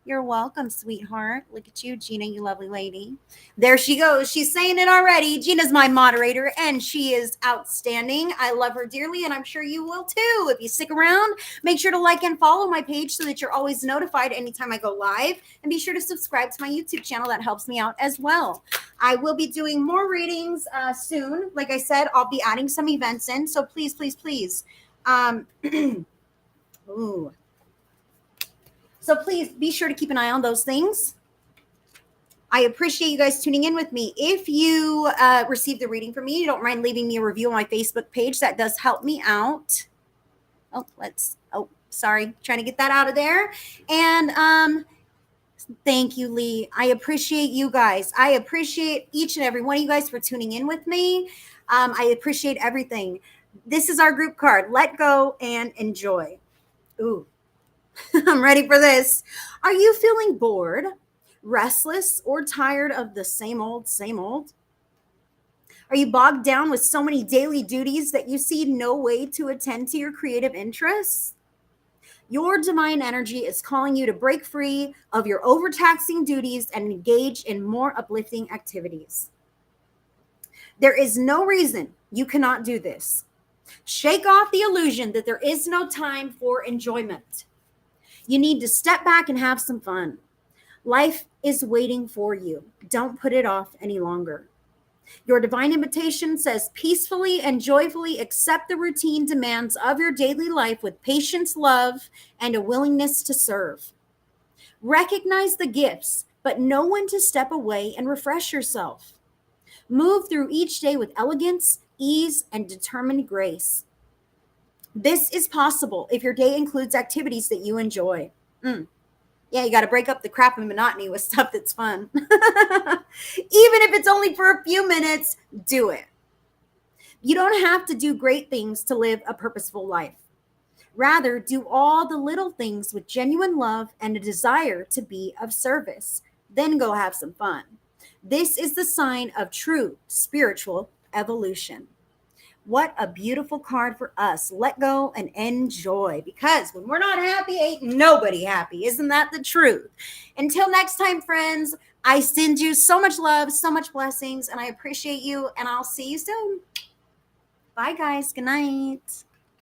You're welcome, sweetheart. Look at you, Gina, you lovely lady. There she goes. She's saying it already. Gina's my moderator, and she is outstanding. I love her dearly, and I'm sure you will too. If you stick around, make sure to like and follow my page so that you're always notified anytime I go live. And be sure to subscribe to my YouTube channel. That helps me out as well. I will be doing more readings soon. Like I said, I'll be adding some events in. So please, please, please. Ooh. So please be sure to keep an eye on those things. I appreciate you guys tuning in with me. If you received the reading from me, you don't mind leaving me a review on my Facebook page. That does help me out. Sorry. Trying to get that out of there. And thank you, Lee. I appreciate you guys. I appreciate each and every one of you guys for tuning in with me. I appreciate everything. This is our group card. Let go and enjoy. Ooh. I'm ready for this. Are you feeling bored, restless, or tired of the same old, same old? Are you bogged down with so many daily duties that you see no way to attend to your creative interests? Your divine energy is calling you to break free of your overtaxing duties and engage in more uplifting activities. There is no reason you cannot do this. Shake off the illusion that there is no time for enjoyment. You need to step back and have some fun. Life is waiting for you. Don't put it off any longer. Your divine invitation says peacefully and joyfully accept the routine demands of your daily life with patience, love, and a willingness to serve. Recognize the gifts, but know when to step away and refresh yourself. Move through each day with elegance, ease, and determined grace. This is possible if your day includes activities that you enjoy. Yeah, you got to break up the crap and monotony with stuff that's fun. Even if it's only for a few minutes, do it. You don't have to do great things to live a purposeful life. Rather, do all the little things with genuine love and a desire to be of service. Then go have some fun. This is the sign of true spiritual evolution. What a beautiful card for us. Let go and enjoy, because when we're not happy, ain't nobody happy. Isn't that the truth? Until next time, friends, I send you so much love, so much blessings, and I appreciate you, and I'll see you soon. Bye, guys. Good night.